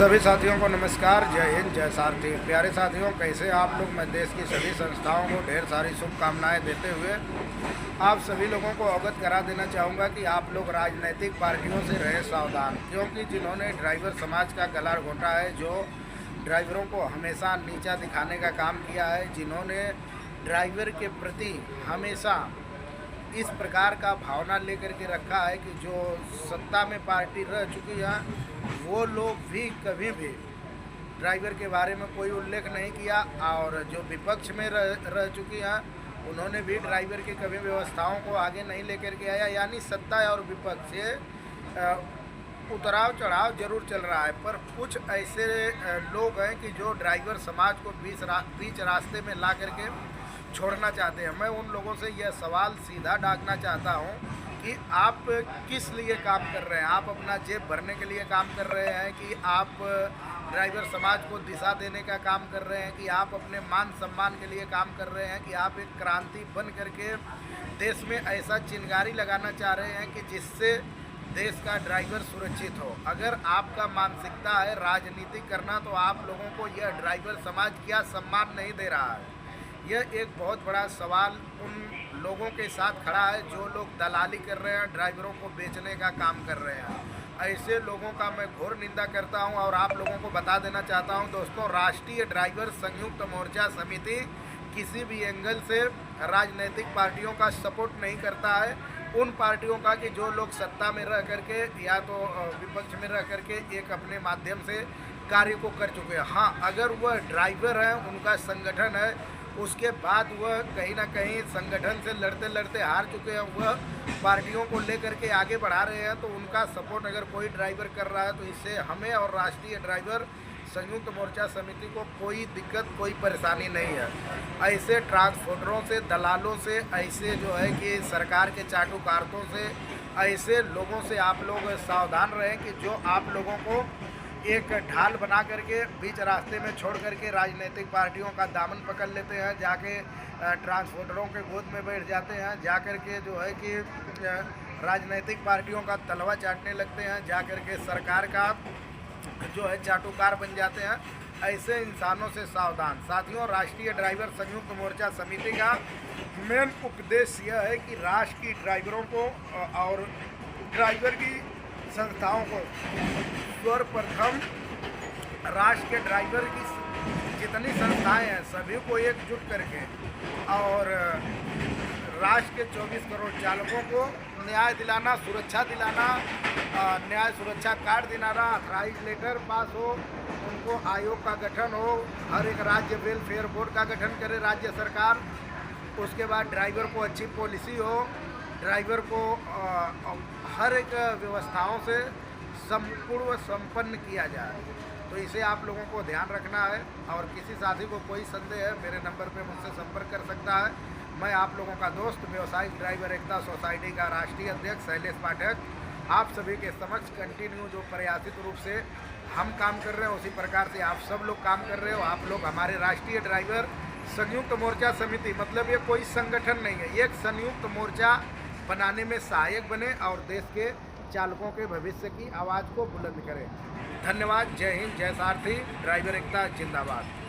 सभी साथियों को नमस्कार, जय हिंद, जय सारथी। प्यारे साथियों, कैसे आप लोग। मैं देश की सभी संस्थाओं को ढेर सारी शुभकामनाएं देते हुए आप सभी लोगों को अवगत करा देना चाहूँगा कि आप लोग राजनीतिक पार्टियों से रहे सावधान, क्योंकि जिन्होंने ड्राइवर समाज का गला घोंटा है, जो ड्राइवरों को हमेशा नीचा दिखाने का काम किया है, जिन्होंने ड्राइवर के प्रति हमेशा इस प्रकार का भावना लेकर के रखा है कि जो सत्ता में पार्टी रह चुकी है वो लोग भी कभी भी ड्राइवर के बारे में कोई उल्लेख नहीं किया, और जो विपक्ष में रह चुकी हैं उन्होंने भी ड्राइवर की कभी व्यवस्थाओं को आगे नहीं लेकर के आया। यानी सत्ता और विपक्ष से उतराव चढ़ाव जरूर चल रहा है, पर कुछ ऐसे लोग हैं कि जो ड्राइवर समाज को बीच रास्ते में ला करके छोड़ना चाहते हैं। मैं उन लोगों से यह सवाल सीधा डाकना चाहता हूं कि आप किस लिए काम कर रहे हैं। आप अपना जेब भरने के लिए काम कर रहे हैं कि आप ड्राइवर समाज को दिशा देने का काम कर रहे हैं, कि आप अपने मान सम्मान के लिए काम कर रहे हैं, कि आप एक क्रांति बन करके देश में ऐसा चिंगारी लगाना चाह रहे हैं कि जिससे देश का ड्राइवर सुरक्षित हो। अगर आपका मानसिकता है राजनीति करना, तो आप लोगों को यह ड्राइवर समाज क्या सम्मान नहीं दे रहा है। यह एक बहुत बड़ा सवाल उन लोगों के साथ खड़ा है जो लोग दलाली कर रहे हैं, ड्राइवरों को बेचने का काम कर रहे हैं। ऐसे लोगों का मैं घोर निंदा करता हूं और आप लोगों को बता देना चाहता हूं दोस्तों, राष्ट्रीय ड्राइवर संयुक्त मोर्चा समिति किसी भी एंगल से राजनीतिक पार्टियों का सपोर्ट नहीं करता है। उन पार्टियों का कि जो लोग सत्ता में रह करके या तो विपक्ष में रह करके एक अपने माध्यम से कार्य को कर चुके हैं। हाँ, अगर वह ड्राइवर है, उनका संगठन है, उसके बाद वह कहीं ना कहीं संगठन से लड़ते लड़ते हार चुके हैं, वह पार्टियों को लेकर के आगे बढ़ा रहे हैं, तो उनका सपोर्ट अगर कोई ड्राइवर कर रहा है तो इससे हमें और राष्ट्रीय ड्राइवर संयुक्त मोर्चा समिति को कोई दिक्कत, कोई परेशानी नहीं है। ऐसे ट्रांसपोर्टरों से, दलालों से, ऐसे जो है कि सरकार के चाटुकारों से, ऐसे लोगों से आप लोग सावधान रहें कि जो आप लोगों को एक ढाल बना करके बीच रास्ते में छोड़ करके राजनीतिक पार्टियों का दामन पकड़ लेते हैं, जाके ट्रांसपोर्टरों के गोद में बैठ जाते हैं, जाकर के जो है कि राजनीतिक पार्टियों का तलवा चाटने लगते हैं, जाकर के सरकार का जो है चाटुकार बन जाते हैं। ऐसे इंसानों से सावधान। साथियों, राष्ट्रीय ड्राइवर संयुक्त मोर्चा समिति का मेन उपदेश यह है कि राष्ट्र की ड्राइवरों को और ड्राइवर की संस्थाओं को सर्वप्रथम राष्ट्र के ड्राइवर की जितनी संस्थाएं हैं सभी को एकजुट करके और राष्ट्र के 24 करोड़ चालकों को न्याय दिलाना, सुरक्षा दिलाना, न्याय सुरक्षा कार्ड दिलाना, अथराइज लेटर पास हो, उनको आयोग का गठन हो, हर एक राज्य वेलफेयर बोर्ड का गठन करे राज्य सरकार। उसके बाद ड्राइवर को अच्छी पॉलिसी हो, ड्राइवर को हर एक व्यवस्थाओं से संपूर्ण व संपन्न किया जाए। तो इसे आप लोगों को ध्यान रखना है, और किसी साथी को कोई संदेह है मेरे नंबर पे मुझसे संपर्क कर सकता है। मैं आप लोगों का दोस्त, व्यावसायिक ड्राइवर एकता सोसाइटी का राष्ट्रीय अध्यक्ष शैलेश पाठक, आप सभी के समक्ष कंटिन्यू जो प्रयासित रूप से हम काम कर रहे हैं उसी प्रकार से आप सब लोग काम कर रहे हो। आप लोग हमारे राष्ट्रीय ड्राइवर संयुक्त मोर्चा समिति, मतलब ये कोई संगठन नहीं है, ये एक संयुक्त मोर्चा बनाने में सहायक बने और देश के चालकों के भविष्य की आवाज़ को बुलंद करें। धन्यवाद। जय हिंद, जय सारथी। ड्राइवर एकता जिंदाबाद।